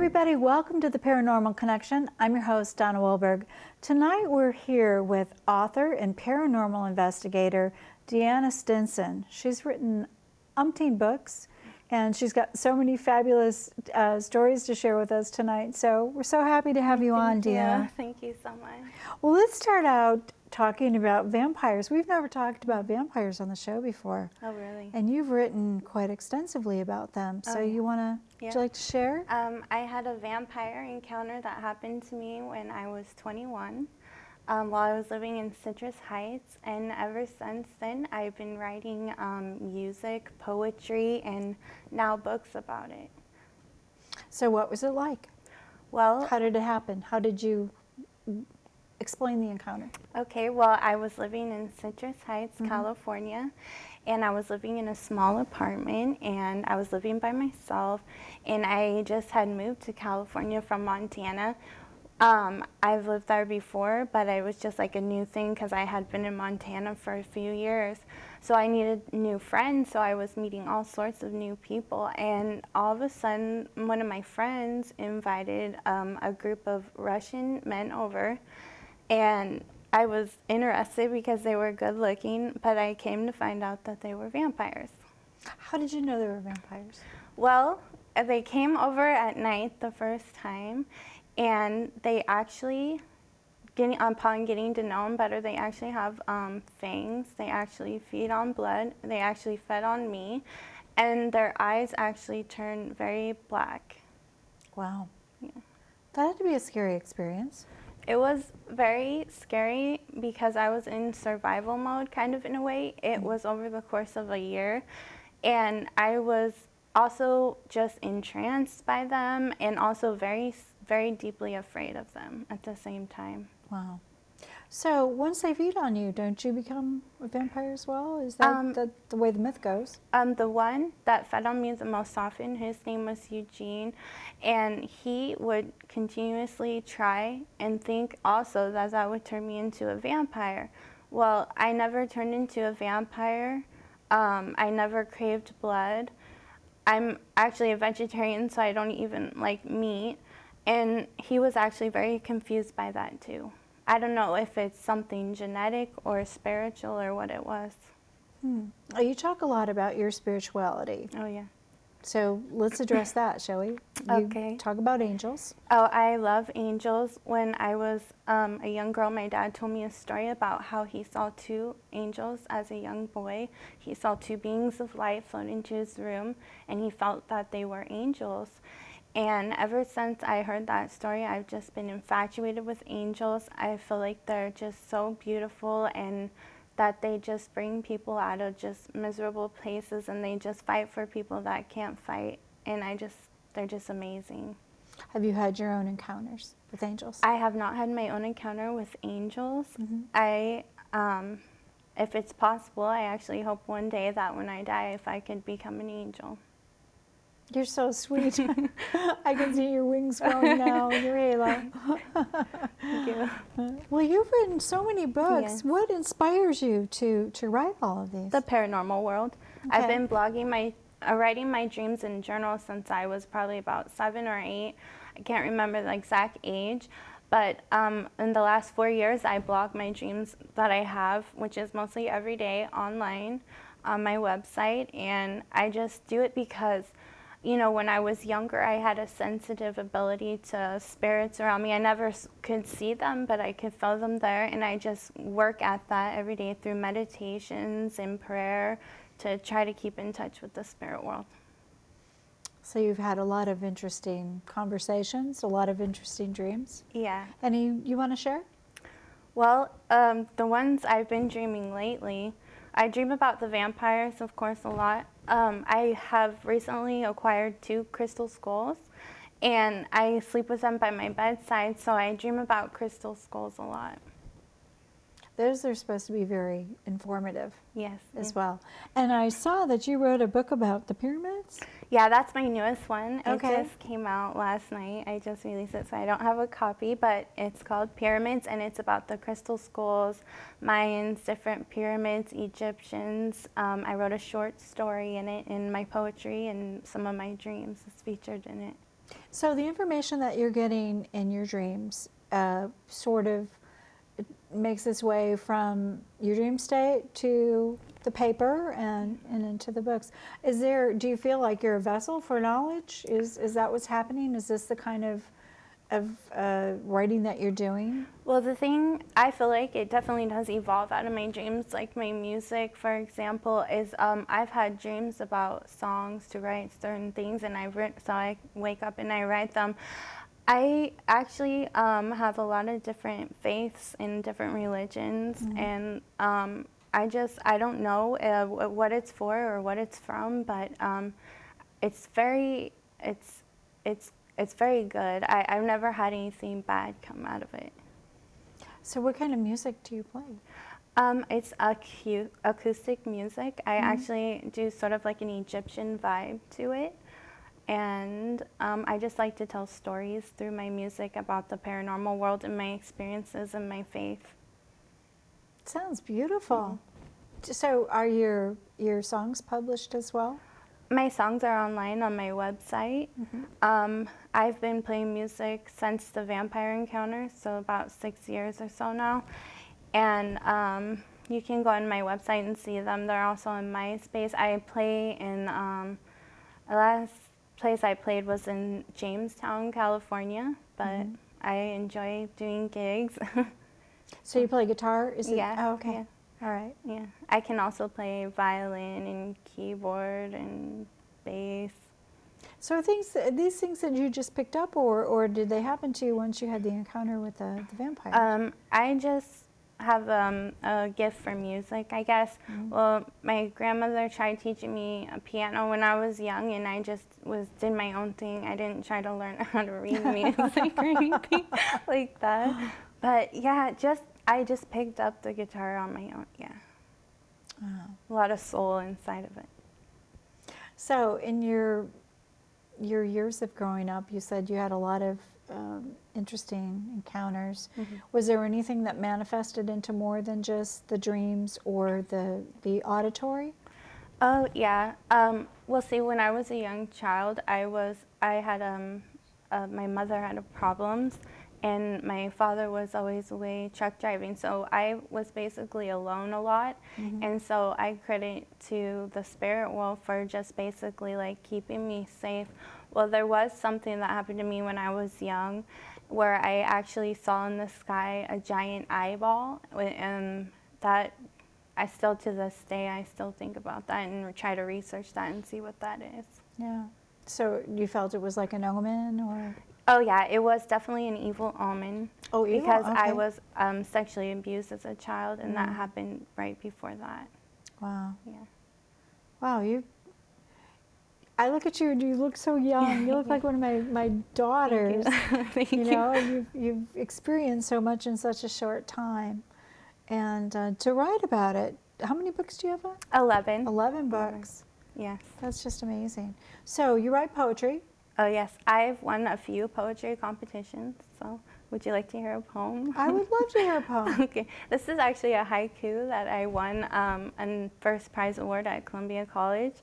everybody, welcome to the Paranormal Connection. I'm your host, Donna Wilberg. Tonight we're here with author and paranormal investigator, Deana Stinson. She's written umpteen books, and she's got so many fabulous stories to share with us tonight. So we're so happy to have you on, Deana. Thank you so much. Well, let's start out talking about vampires. We've never talked about vampires on the show before. Oh, really? And you've written quite extensively about them. So you want to, would you like to share? I had a vampire encounter that happened to me when I was 21 while I was living in Citrus Heights. And ever since then, I've been writing music, poetry, and now books about it. So what was it like? Well, How did it happen? How did you explain the encounter? okay, well, I was living in Citrus Heights, California, and I was living in a small apartment, and I was living by myself, and I just had moved to California from Montana. I've lived there before, but it was just like a new thing because I had been in Montana for a few years. So I needed new friends, so I was meeting all sorts of new people, and all of a sudden, one of my friends invited a group of Russian men over. And I was interested because they were good looking, but I came to find out that they were vampires. How did you know they were vampires? Well, they came over at night the first time, and they actually, upon getting to know them better, they actually have fangs. They actually feed on blood. They actually fed on me, and their eyes actually turn very black. Wow. Yeah. That had to be a scary experience. It was very scary because I was in survival mode, kind of in a way. It was over the course of a year, and I was also just entranced by them and also very, very deeply afraid of them at the same time. Wow. So once they feed on you, don't you become a vampire as well? Is that the way the myth goes? The one that fed on me the most often, his name was Eugene, and he would continuously try and think also that that would turn me into a vampire. Well, I never turned into a vampire. I never craved blood. I'm actually a vegetarian, so I don't even like meat. And he was actually very confused by that too. I don't know if it's something genetic or spiritual or what it was. You talk a lot about your spirituality. Oh, yeah. So let's address that, shall we? Okay. Talk about angels. Oh, I love angels. When I was a young girl, my dad told me a story about how he saw two angels as a young boy. He saw two beings of light float into his room, and he felt that they were angels. And ever since I heard that story, I've just been infatuated with angels. I feel like they're just so beautiful and that they just bring people out of just miserable places, and they just fight for people that can't fight. And they're just amazing. Have you had your own encounters with angels? I have not had my own encounter with angels. If it's possible, I actually hope one day that when I die, if I could become an angel. You're so sweet. I can see your wings growing now in your halo. Thank you. Well, you've written so many books. Yes. What inspires you to write all of these? The paranormal world. Okay. I've been writing my dreams in journals since I was probably about 7 or 8. I can't remember the exact age, but in the last 4 years, I blog my dreams that I have, which is mostly every day online on my website, and I just do it because when I was younger, I had a sensitive ability to spirits around me. I never could see them, but I could feel them there, and I just work at that every day through meditations and prayer to try to keep in touch with the spirit world. So you've had a lot of interesting conversations, a lot of interesting dreams. Yeah. Any you want to share? Well, the ones I've been dreaming lately, I dream about the vampires, of course, a lot. I have recently acquired 2 crystal skulls, and I sleep with them by my bedside, so I dream about crystal skulls a lot. Those are supposed to be very informative. Yes. As well. And I saw that you wrote a book about the pyramids. Yeah, that's my newest one. Okay. It just came out last night. I just released it, so I don't have a copy, but it's called Pyramids, and it's about the crystal skulls, Mayans, different pyramids, Egyptians. I wrote a short story in it, and my poetry and some of my dreams is featured in it. So the information that you're getting in your dreams sort of makes its way from your dream state to the paper and into the books. Do you feel like you're a vessel for knowledge? Is that what's happening? Is this the kind of writing that you're doing? Well, the thing, I feel like it definitely does evolve out of my dreams. Like my music, for example, is I've had dreams about songs to write certain things, and so I wake up and I write them. I actually have a lot of different faiths in different religions, and I don't know what it's for or what it's from, but it's very it's very good. I've never had anything bad come out of it. So what kind of music do you play? It's acoustic music. I actually do sort of like an Egyptian vibe to it. And I just like to tell stories through my music about the paranormal world and my experiences and my faith. Sounds beautiful. So are your songs published as well? My songs are online on my website. I've been playing music since the vampire encounter, so about 6 years or so now. And you can go on my website and see them. They're also on MySpace. I play in, the last place I played was in Jamestown, California, but I enjoy doing gigs. So you play guitar? Yeah. Oh, okay. Yeah. All right. Yeah, I can also play violin and keyboard and bass. So are these things that you just picked up, or did they happen to you once you had the encounter with the vampire? I just have a gift for music, I guess. Well, my grandmother tried teaching me a piano when I was young, and I just did my own thing. I didn't try to learn how to read music or anything like that. But yeah, I just picked up the guitar on my own. Yeah, a lot of soul inside of it. So in your years of growing up, you said you had a lot of interesting encounters. Was there anything that manifested into more than just the dreams or the auditory? Oh yeah. Well, see, when I was a young child, my mother had problems, and my father was always away truck driving, so I was basically alone a lot. And so I credit to the spirit world for just basically like keeping me safe. Well, there was something that happened to me when I was young where I actually saw in the sky a giant eyeball, and that I still, to this day, I still think about that and try to research that and see what that is. Yeah. So you felt it was like an omen, or? Oh yeah, it was definitely an evil omen. Oh, evil? Because Okay. I was sexually abused as a child, and that happened right before that. Wow. Yeah. Wow, I look at you and you look so young. You look like one of my daughters. Thank you. You know, you've experienced so much in such a short time. And to write about it, how many books do you have on? 11. 11 books. Yes. That's just amazing. So you write poetry. Oh yes, I've won a few poetry competitions. So would you like to hear a poem? I would love to hear a poem. Okay, this is actually a haiku that I won a first prize award at Columbia College.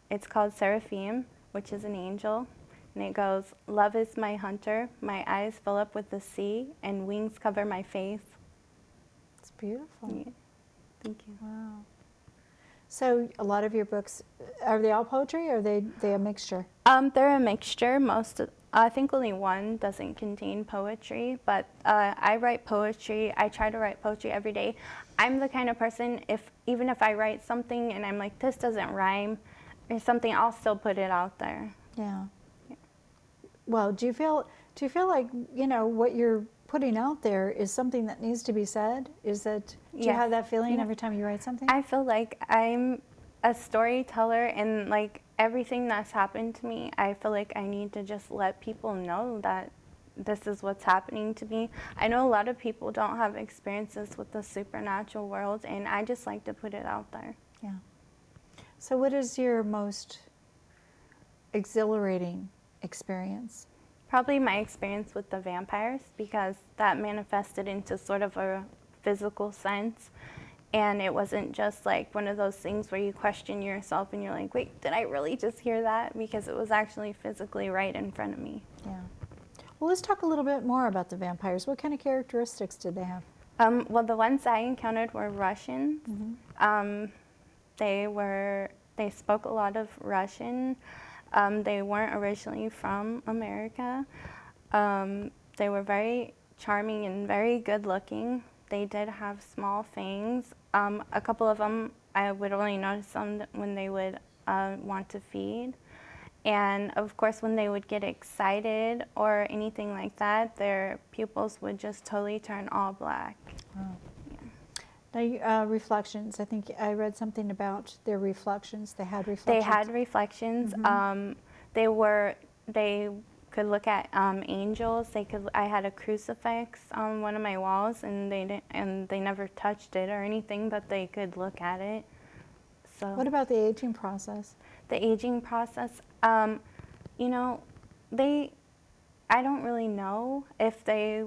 It's called Seraphim, which is an angel, and it goes, "Love is my hunter, my eyes fill up with the sea, and wings cover my face." It's beautiful. Yeah. Thank you. Wow. So a lot of your books, are they all poetry, or are they a mixture? They're a mixture. I think only one doesn't contain poetry, but I write poetry. I try to write poetry every day. I'm the kind of person, even if I write something and I'm like, this doesn't rhyme or something, I'll still put it out there. Yeah. Well, do you feel like, you know, what you're putting out there is something that needs to be said? Do you have that feeling every time you write something? I feel like I'm a storyteller, and like everything that's happened to me, I feel like I need to just let people know that this is what's happening to me. I know a lot of people don't have experiences with the supernatural world, and I just like to put it out there. Yeah. So what is your most exhilarating experience? Probably my experience with the vampires, because that manifested into sort of a physical sense. And it wasn't just like one of those things where you question yourself and you're like, wait, did I really just hear that? Because it was actually physically right in front of me. Yeah. Well, let's talk a little bit more about the vampires. What kind of characteristics did they have? Well, the ones I encountered were Russians. They spoke a lot of Russian. They weren't originally from America. They were very charming and very good looking. They did have small fangs. A couple of them, I would only notice them when they would want to feed. And of course, when they would get excited or anything like that, their pupils would just totally turn all black. Oh. Now, reflections. I think I read something about their reflections. They had reflections. They had reflections. They could look at angels. I had a crucifix on one of my walls, and they never touched it or anything, but they could look at it. So. What about the aging process? The aging process, you know, I don't really know if they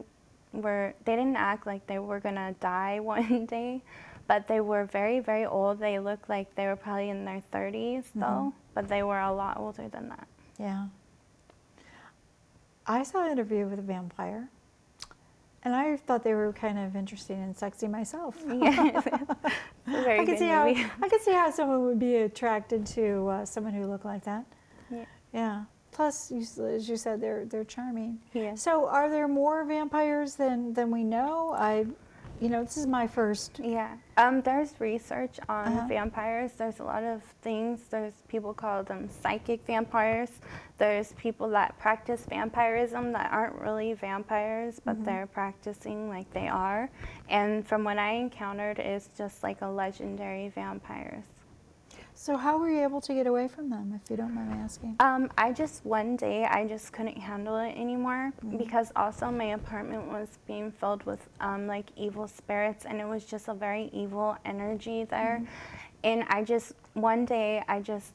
didn't act like they were gonna die one day, but they were very, very old. They looked like they were probably in their 30s though, but they were a lot older than that. Yeah. I saw an interview with a vampire, and I thought they were kind of interesting and sexy myself. Yeah. I could see how someone would be attracted to someone who looked like that. Yeah. Yeah. Plus, as you said, they're charming. Yeah. So, are there more vampires than we know? This is my first. Yeah. There's research on vampires. There's a lot of things. There's people call them psychic vampires. There's people that practice vampirism that aren't really vampires, but they're practicing like they are. And from what I encountered, it's just like a legendary vampires. So how were you able to get away from them, if you don't mind me asking? One day I just couldn't handle it anymore because also my apartment was being filled with like evil spirits, and it was just a very evil energy there. And one day I just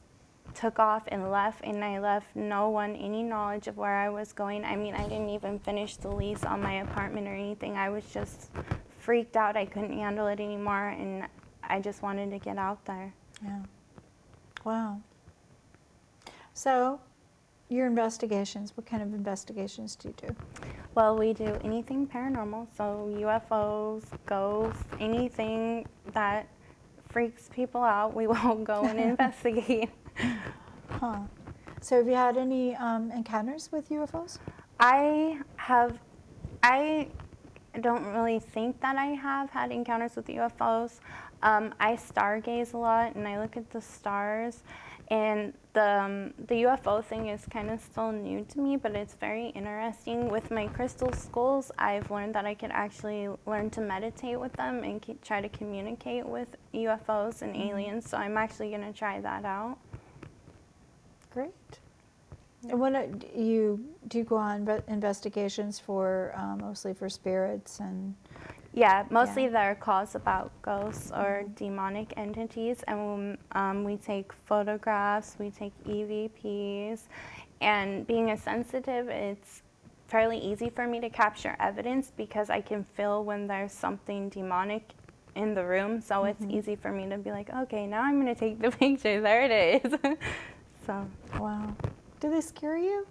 took off and left, and I left no one any knowledge of where I was going. I mean, I didn't even finish the lease on my apartment or anything. I was just freaked out. I couldn't handle it anymore, and I just wanted to get out there. Yeah. Wow. So, your investigations, what kind of investigations do you do? Well, we do anything paranormal, so UFOs, ghosts, anything that freaks people out, we will go and investigate. Huh. So have you had any encounters with UFOs? I don't really think that I have had encounters with UFOs. I stargaze a lot, and I look at the stars, and the UFO thing is kind of still new to me, but it's very interesting. With my crystal skulls, I've learned that I could actually learn to meditate with them and try to communicate with UFOs and aliens, so I'm actually going to try that out. Great. And when do you go on investigations for mostly for spirits and? Yeah, mostly they're calls about ghosts or demonic entities, and we take photographs, we take EVPs, and being a sensitive, it's fairly easy for me to capture evidence because I can feel when there's something demonic in the room, so it's easy for me to be like, okay, now I'm going to take the picture, there it is. So. Wow. Do they scare you?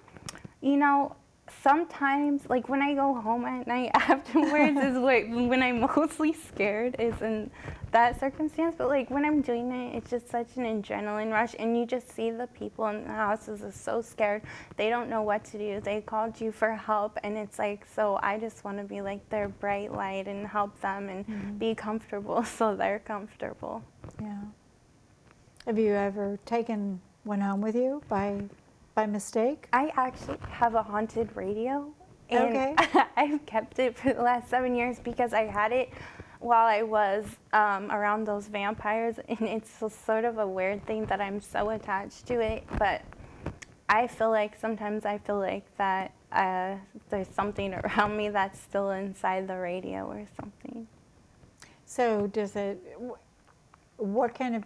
You know, sometimes, like when I go home at night afterwards is when I'm mostly scared, is in that circumstance. But like when I'm doing it, it's just such an adrenaline rush, and you just see the people in the houses are so scared. They don't know what to do. They called you for help, and it's like, so I just want to be like their bright light and help them and be comfortable so they're comfortable. Yeah. Have you ever taken one home with you by mistake? I actually have a haunted radio, and I've kept it for the last 7 years because I had it while I was around those vampires, and it's sort of a weird thing that I'm so attached to it, but I feel like sometimes that there's something around me that's still inside the radio or something. So does it, what kind of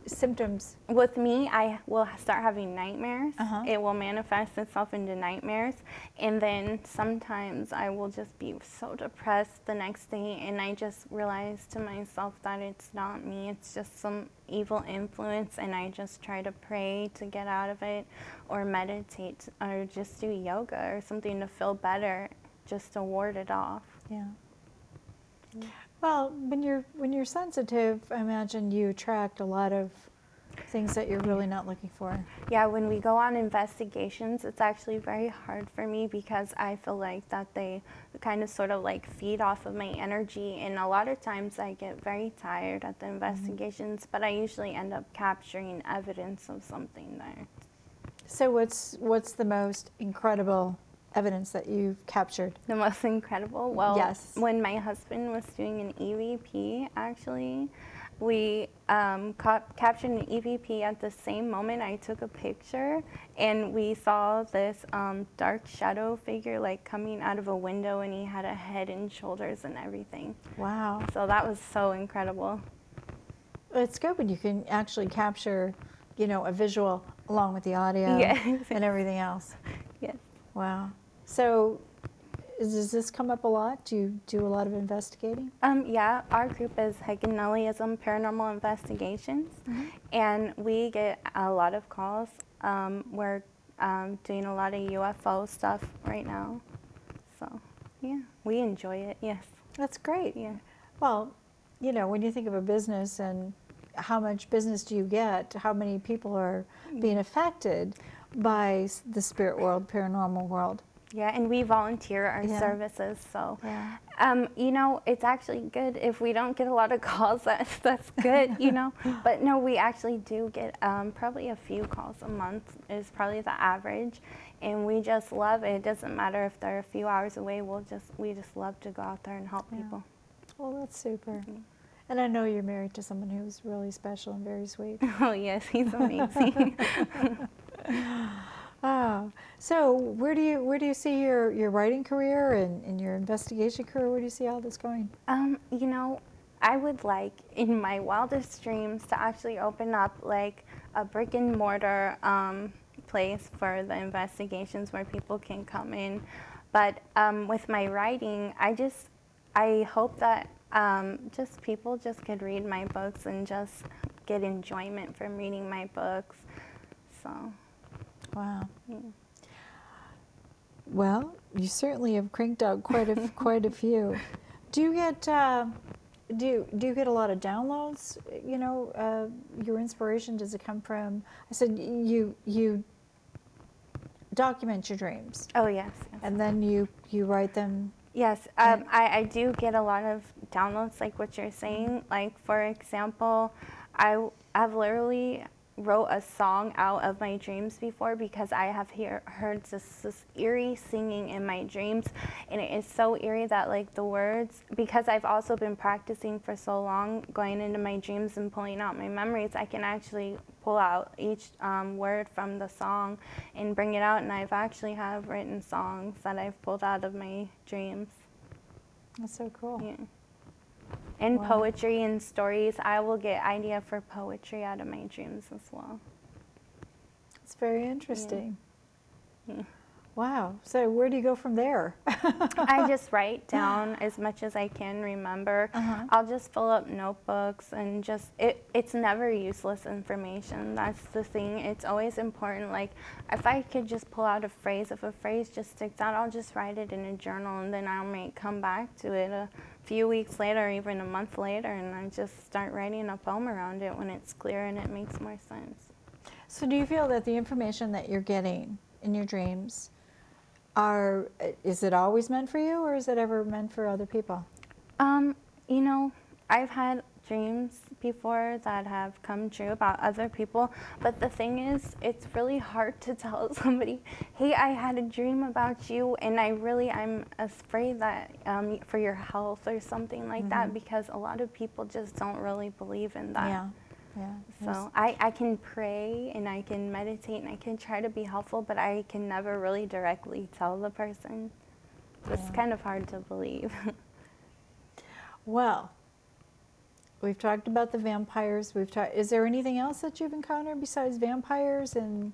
symptoms? With me, I will start having nightmares. Uh-huh. It will manifest itself into nightmares. And then sometimes I will just be so depressed the next day, and I just realize to myself that it's not me, it's just some evil influence, and I just try to pray to get out of it, or meditate, or just do yoga or something to feel better, just to ward it off. Yeah. Well, when you're sensitive, I imagine you attract a lot of things that you're really not looking for. Yeah, when we go on investigations, it's actually very hard for me because I feel like that they kind of sort of like feed off of my energy, and a lot of times I get very tired at the investigations, but I usually end up capturing evidence of something there. So what's the most incredible evidence that you've captured? The most incredible? Well, Yes. when my husband was doing an EVP, actually, we captured an EVP at the same moment I took a picture, and we saw this dark shadow figure like coming out of a window, and he had a head and shoulders and everything. Wow. So that was so incredible. It's good when you can actually capture, a visual along with the audio Yes. and everything else. Yes. Wow. So does this come up a lot? Do you do a lot of investigating? Yeah, our group is Higanelliism Paranormal Investigations, and we get a lot of calls. We're doing a lot of UFO stuff right now. So, yeah, we enjoy it, yes. That's great. Yeah. Well, when you think of a business and how much business do you get, how many people are being affected by the spirit world, paranormal world. Yeah, and we volunteer our Yeah. services, so Yeah. it's actually good if we don't get a lot of calls. That's good, But no, we actually do get probably a few calls a month is probably the average, and we just love it. It doesn't matter if they're a few hours away. We just love to go out there and help people. Well, that's super. And I know you're married to someone who's really special and very sweet. Oh yes, he's amazing. Oh, so where do you see your writing career and your investigation career? Where do you see all this going? I would like, in my wildest dreams, to actually open up like a brick and mortar place for the investigations where people can come in. But with my writing, I hope that just people just could read my books and just get enjoyment from reading my books. So. Wow. Well, you certainly have cranked out quite a few. Do you get do you get a lot of downloads? Your inspiration, does it come from? I said you document your dreams. Oh yes. And then you write them. Yes, I do get a lot of downloads, like what you're saying. Like, for example, I've literally wrote a song out of my dreams before because I have heard this eerie singing in my dreams, and it is so eerie that like the words, because I've also been practicing for so long, going into my dreams and pulling out my memories, I can actually pull out each word from the song and bring it out, and I've actually have written songs that I've pulled out of my dreams. That's so cool. Yeah. And Wow. poetry and stories. I will get idea for poetry out of my dreams as well. It's very interesting. Yeah. Wow. So where do you go from there? I just write down as much as I can remember. I'll just fill up notebooks and just, it's never useless information. That's the thing. It's always important. Like, if I could just pull out a phrase, if a phrase just sticks out, I'll just write it in a journal, and then I might come back to it a few weeks later, or even a month later, and I just start writing a poem around it when it's clear and it makes more sense. So do you feel that the information that you're getting in your dreams is it always meant for you, or is it ever meant for other people? I've had dreams before that have come true about other people, but the thing is, it's really hard to tell somebody, hey, I had a dream about you, and I'm afraid that for your health or something like that, because a lot of people just don't really believe in that. Yeah. Yeah. So I can pray and I can meditate and I can try to be helpful, but I can never really directly tell the person. So it's kind of hard to believe. Well, we've talked about the vampires. Is there anything else that you've encountered besides vampires and?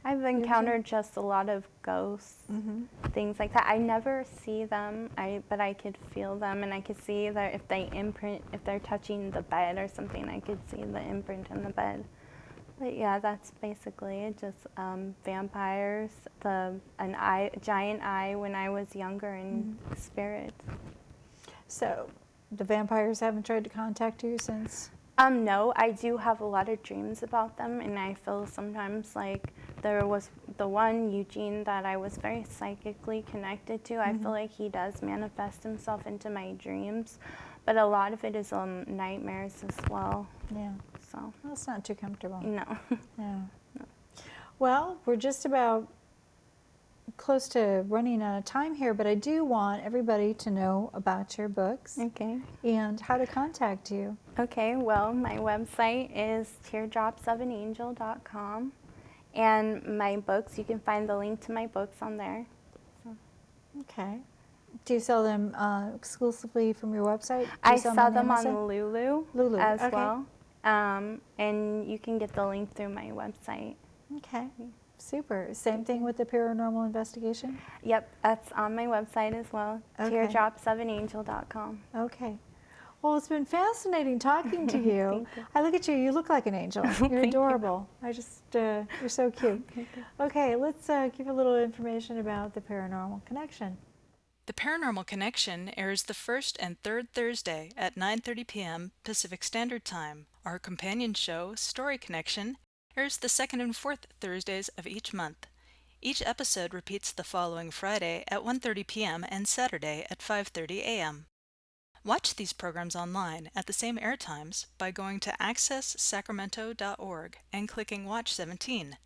I've encountered just a lot of ghosts, things like that. I never see them, but I could feel them, and I could see that if they're touching the bed or something, I could see the imprint in the bed. But yeah, that's basically it. Just vampires, a giant eye when I was younger, and spirits. So, the vampires haven't tried to contact you since? No, I do have a lot of dreams about them, and I feel sometimes like there was the one, Eugene, that I was very psychically connected to. I feel like he does manifest himself into my dreams, but a lot of it is nightmares as well. Yeah. So. Well, it's not too comfortable. No. No. Well, we're just about close to running out of time here, but I do want everybody to know about your books. Okay. And how to contact you. Okay, well, my website is teardropsofanangel.com, and my books, you can find the link to my books on there. So. Okay. Do you sell them exclusively from your website? I sell them on Lulu as okay. well, and you can get the link through my website. Okay. Super. Same thing with the paranormal investigation? Yep, that's on my website as well, Okay. teardropsofanangel.com. Okay. Well, it's been fascinating talking to you. Thank you. I look at you, you look like an angel. You're adorable. I just, you're so cute. Okay, let's give a little information about the Paranormal Connection. The Paranormal Connection airs the first and third Thursday at 9:30 p.m. Pacific Standard Time. Our companion show, Story Connection, airs the second and fourth Thursdays of each month. Each episode repeats the following Friday at 1:30 p.m. and Saturday at 5:30 a.m. Watch these programs online at the same air times by going to accesssacramento.org and clicking Watch 17.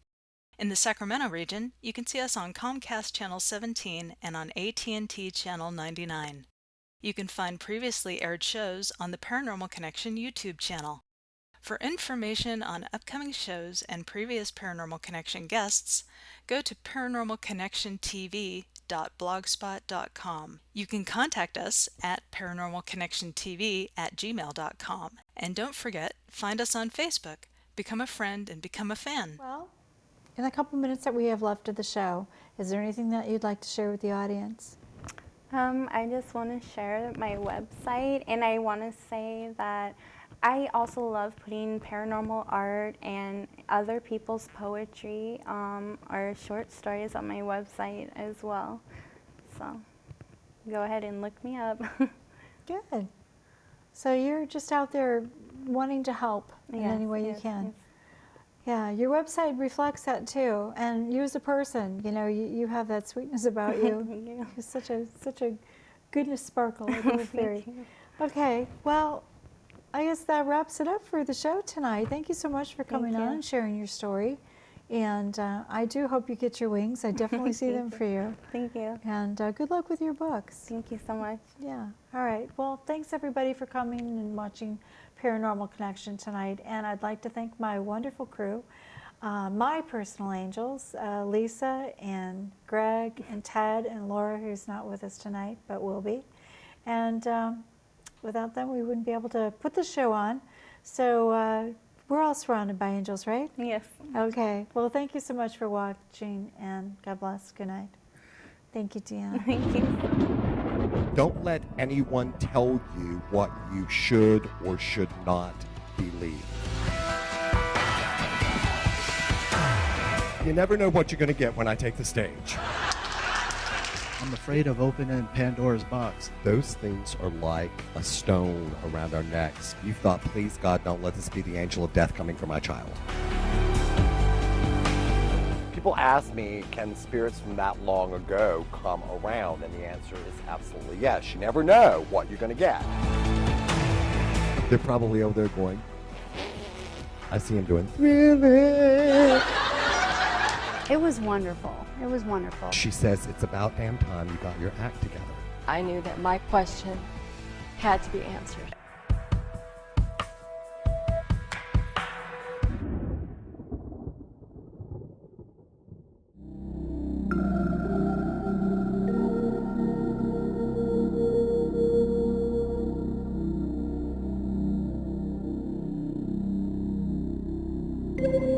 In the Sacramento region, you can see us on Comcast Channel 17 and on AT&T Channel 99. You can find previously aired shows on the Paranormal Connection YouTube channel. For information on upcoming shows and previous Paranormal Connection guests, go to paranormalconnectiontv.blogspot.com. You can contact us at paranormalconnectiontv@gmail.com. And don't forget, find us on Facebook, become a friend, and become a fan. Well, in the couple minutes that we have left of the show, is there anything that you'd like to share with the audience? I just want to share my website, and I want to say that I also love putting paranormal art and other people's poetry or short stories on my website as well. So go ahead and look me up. Good. So you're just out there wanting to help in any way you can. Yes. Yeah, your website reflects that too. And you as a person, you know, you have that sweetness about you. Thank you. You're such a goodness sparkle, a little fairy. Okay, well, I guess that wraps it up for the show tonight. Thank you so much for coming on and sharing your story. And I do hope you get your wings. I definitely see them for you. Thank you. And good luck with your books. Thank you so much. Yeah. All right. Well, thanks everybody for coming and watching Paranormal Connection tonight. And I'd like to thank my wonderful crew, my personal angels, Lisa and Greg and Ted and Laura, who's not with us tonight, but will be. And without them, we wouldn't be able to put the show on. So we're all surrounded by angels, right? Yes. Okay. Well, thank you so much for watching, and God bless. Good night. Thank you, Deana. Thank you. Don't let anyone tell you what you should or should not believe. You never know what you're going to get when I take the stage. I'm afraid of opening Pandora's box. Those things are like a stone around our necks. You thought, please God, don't let this be the angel of death coming for my child. People ask me, can spirits from that long ago come around? And the answer is absolutely yes. You never know what you're going to get. They're probably over there going, I see them doing, really? It was wonderful. It was wonderful. She says, it's about damn time you got your act together. I knew that my question had to be answered. you.